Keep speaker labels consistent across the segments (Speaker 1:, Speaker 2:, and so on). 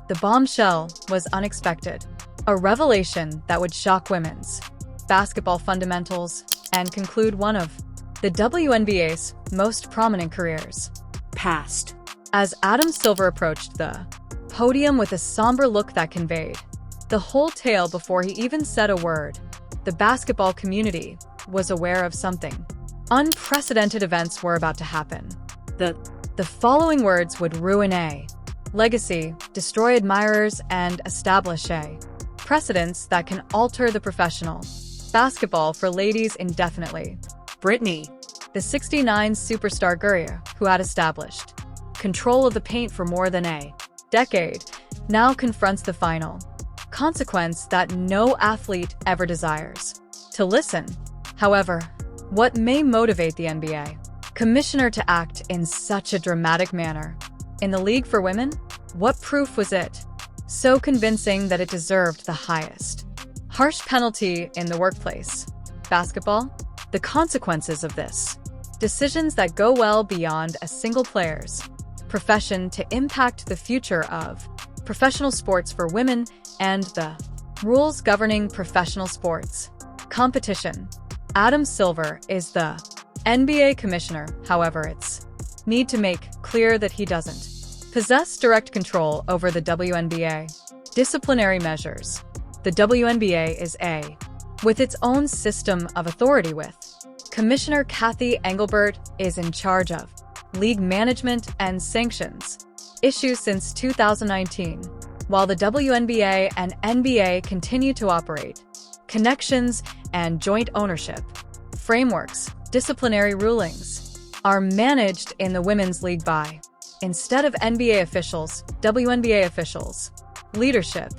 Speaker 1: The bombshell was unexpected, a revelation that would shock women's basketball fundamentals and conclude one of the WNBA's most prominent careers.
Speaker 2: Past.
Speaker 1: As Adam Silver approached the podium with a somber look that conveyed the whole tale before he even said a word, the basketball community was aware of something. Unprecedented events were about to happen. The following words would ruin a legacy, destroy admirers, and establish a precedence that can alter the professional basketball for ladies indefinitely.
Speaker 2: Britney.
Speaker 1: The 69 superstar Guerrier, who had established control of the paint for more than a decade, now confronts the final consequence that no athlete ever desires to listen. However, what may motivate the NBA commissioner to act in such a dramatic manner? In the league for women, what proof was it so convincing that it deserved the highest harsh penalty in the workplace? Basketball? The consequences of this. Decisions that go well beyond a single player's profession to impact the future of professional sports for women and the rules governing professional sports competition. Adam Silver is the NBA commissioner, however, it's need to make clear that he doesn't possess direct control over the WNBA. Disciplinary measures. The WNBA is with its own system of authority with Commissioner Kathy Engelbert is in charge of league management and sanctions issues since 2019, while the WNBA and NBA continue to operate connections and joint ownership frameworks. Disciplinary rulings are managed in the Women's League by, instead of NBA officials, WNBA officials. Leadership.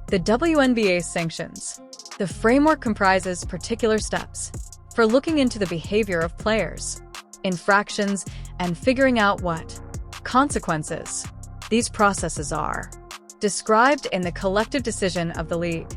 Speaker 1: The WNBA sanctions. The framework comprises particular steps for looking into the behavior of players, infractions, and figuring out what consequences these processes are. Described in the collective decision of the league,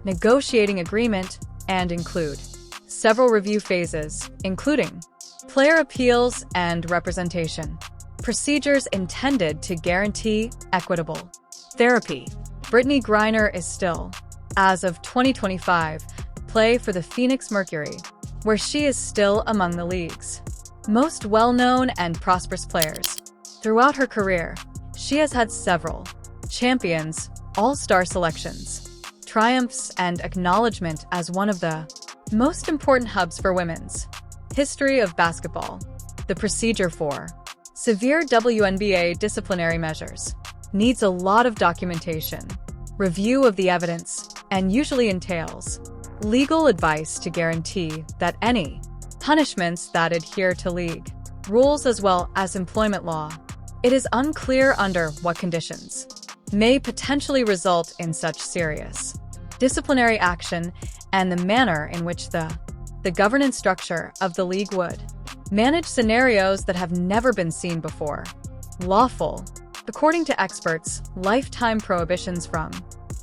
Speaker 1: negotiating agreement, and include several review phases, including player appeals and representation. Procedures intended to guarantee equitable therapy. Brittney Griner is still, as of 2025, play for the Phoenix Mercury, where she is still among the league's most well-known and prosperous players. Throughout her career, she has had several champions, all-star selections, triumphs, and acknowledgement as one of the most important hubs for women's history of basketball. The procedure for severe WNBA disciplinary measures needs a lot of documentation, review of the evidence, and usually entails legal advice to guarantee that any punishments that adhere to league rules as well as employment law. It is unclear under what conditions may potentially result in such serious disciplinary action and the manner in which the governance structure of the league would manage scenarios that have never been seen before. Lawful. According to experts, lifetime prohibitions from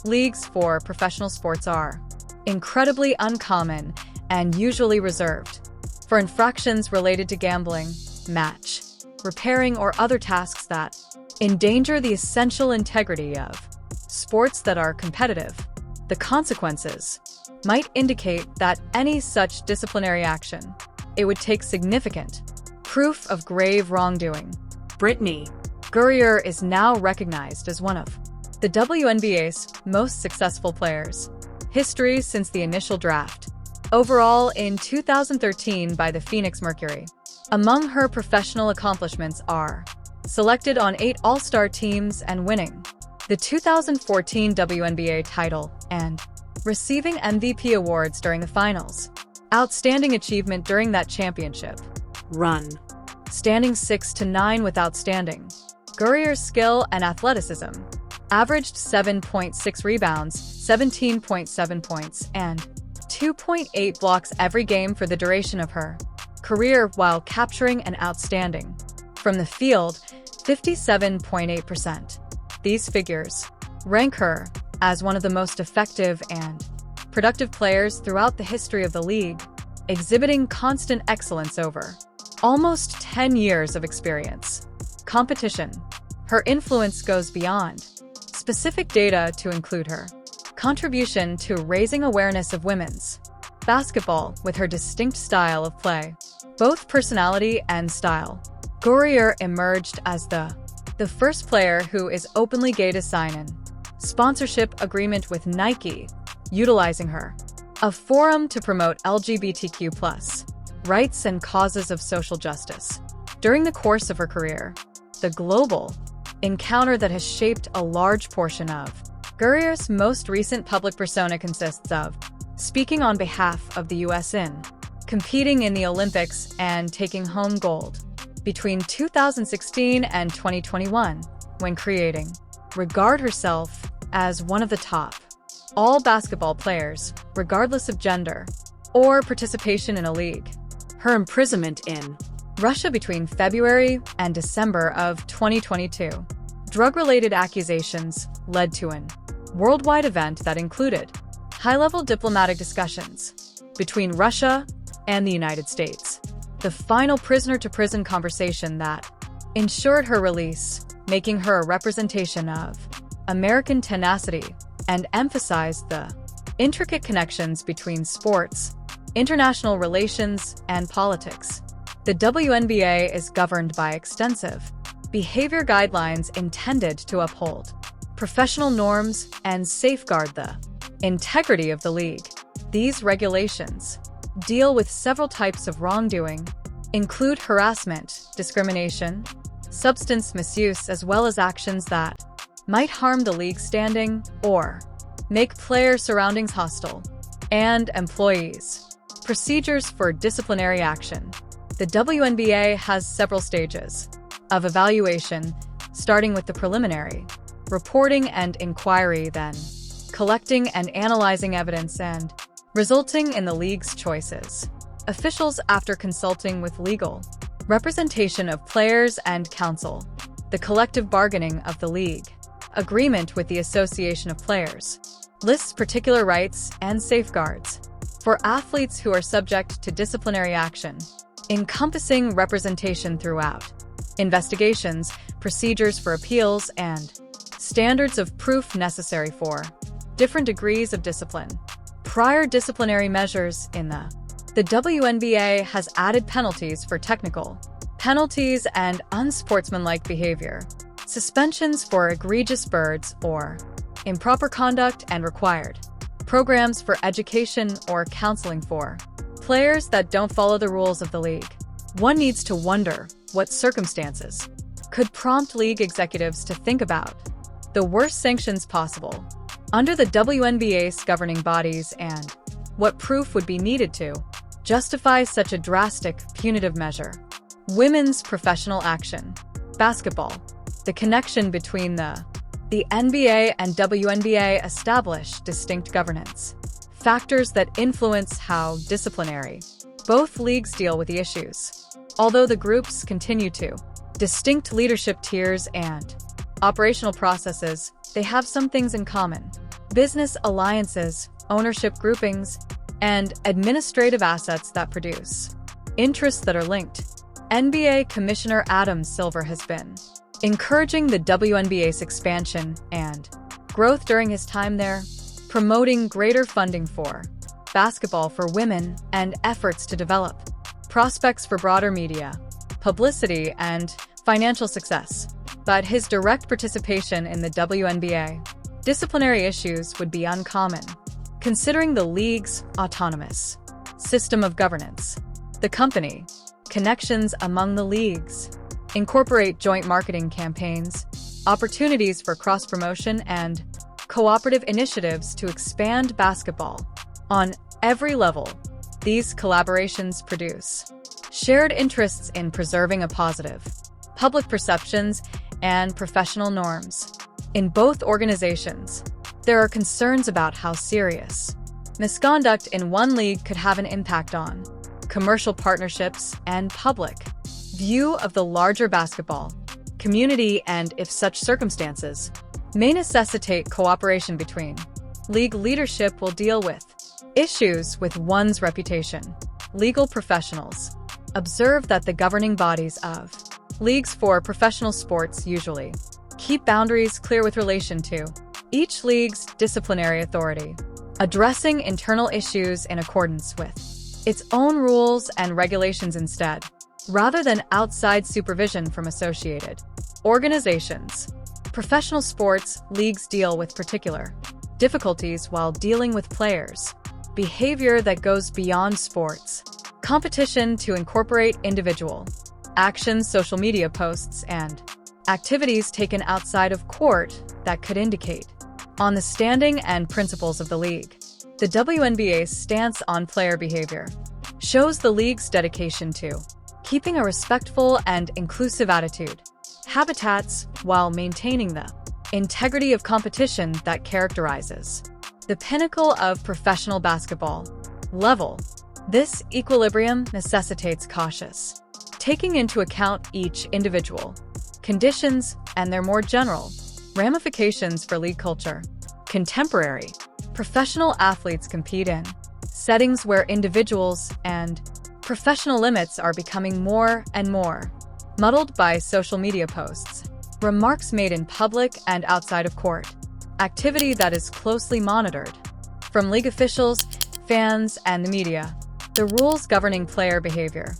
Speaker 1: leagues for professional sports are incredibly uncommon and usually reserved for infractions related to gambling, match repairing, or other tasks that endanger the essential integrity of sports that are competitive. The consequences might indicate that any such disciplinary action, it would take significant proof of grave wrongdoing.
Speaker 2: Britney
Speaker 1: Guerrier is now recognized as one of the WNBA's most successful players. History since the initial draft. Overall in 2013 by the Phoenix Mercury. Among her professional accomplishments are selected on 8 All-Star teams and winning the 2014 WNBA title and receiving MVP awards during the finals. Outstanding achievement during that championship
Speaker 2: run.
Speaker 1: Standing 6-9 with outstanding Guerrier's skill and athleticism. Averaged 7.6 rebounds, 17.7 points, and 2.8 blocks every game for the duration of her career, while capturing an outstanding from the field 57.8%. These figures rank her as one of the most effective and productive players throughout the history of the league, exhibiting constant excellence over almost 10 years of experience. Competition. Her influence goes beyond Specific data to include her contribution to raising awareness of women's basketball with her distinct style of play, both personality and style. Gurrier emerged as the first player who is openly gay to sign an sponsorship agreement with Nike, utilizing her a forum to promote LGBTQ+ rights and causes of social justice. During the course of her career, the global encounter that has shaped a large portion of Gurrier's most recent public persona consists of speaking on behalf of the US in competing in the Olympics and taking home gold between 2016 and 2021 when creating regard herself as one of the top all basketball players, regardless of gender or participation in a league.
Speaker 2: Her imprisonment in
Speaker 1: Russia between February and December of 2022. Drug-related accusations led to an worldwide event that included high-level diplomatic discussions between Russia and the United States. The final prisoner-to-prison conversation that ensured her release, making her a representation of American tenacity and emphasized the intricate connections between sports, international relations, and politics. The WNBA is governed by extensive behavior guidelines intended to uphold professional norms and safeguard the integrity of the league. These regulations deal with several types of wrongdoing, include harassment, discrimination, substance misuse, as well as actions that might harm the league's standing or make player surroundings hostile, and employees. Procedures for disciplinary action. The WNBA has several stages of evaluation, starting with the preliminary reporting and inquiry, then collecting and analyzing evidence, and resulting in the league's choices. Officials after consulting with legal representation of players and counsel. The collective bargaining of the league agreement with the Association of Players lists particular rights and safeguards for athletes who are subject to disciplinary action, encompassing representation throughout investigations, procedures for appeals, and standards of proof necessary for different degrees of discipline. Prior disciplinary measures in the WNBA has added penalties for technical penalties and unsportsmanlike behavior, suspensions for egregious birds or improper conduct, and required programs for education or counseling for players that don't follow the rules of the league. One needs to wonder what circumstances could prompt league executives to think about the worst sanctions possible under the WNBA's governing bodies and what proof would be needed to justify such a drastic, punitive measure. Women's professional action. Basketball. The connection between the NBA and WNBA establish distinct governance factors that influence how disciplinary both leagues deal with the issues. Although the groups continue to distinct leadership tiers and operational processes, they have some things in common: business alliances, ownership groupings, and administrative assets that produce interests that are linked. NBA Commissioner Adam Silver has been encouraging the WNBA's expansion and growth during his time there, promoting greater funding for basketball for women and efforts to develop prospects for broader media, publicity, and financial success. But his direct participation in the WNBA disciplinary issues would be uncommon, considering the league's autonomous system of governance. The company connections among the leagues incorporate joint marketing campaigns, opportunities for cross-promotion, and cooperative initiatives to expand basketball on every level. These collaborations produce shared interests in preserving a positive public perceptions and professional norms. In both organizations, there are concerns about how serious misconduct in one league could have an impact on commercial partnerships and public view of the larger basketball community, and if such circumstances may necessitate cooperation between league leadership will deal with issues with one's reputation. Legal professionals observe that the governing bodies of leagues for professional sports usually Keep boundaries clear with relation to each league's disciplinary authority, addressing internal issues in accordance with its own rules and regulations instead, rather than outside supervision from associated organizations. Professional sports leagues deal with particular difficulties while dealing with players' behavior that goes beyond sports competition to incorporate individual actions, social media posts, and activities taken outside of court that could indicate on the standing and principles of the league. The WNBA's stance on player behavior shows the league's dedication to keeping a respectful and inclusive attitude, habitats, while maintaining the integrity of competition that characterizes the pinnacle of professional basketball level. This equilibrium necessitates cautious taking into account each individual conditions and their more general ramifications for league culture. Contemporary professional athletes compete in settings where individuals and professional limits are becoming more and more muddled by social media posts, remarks made in public and outside of court, activity that is closely monitored from league officials, fans, and the media. The rules governing player behavior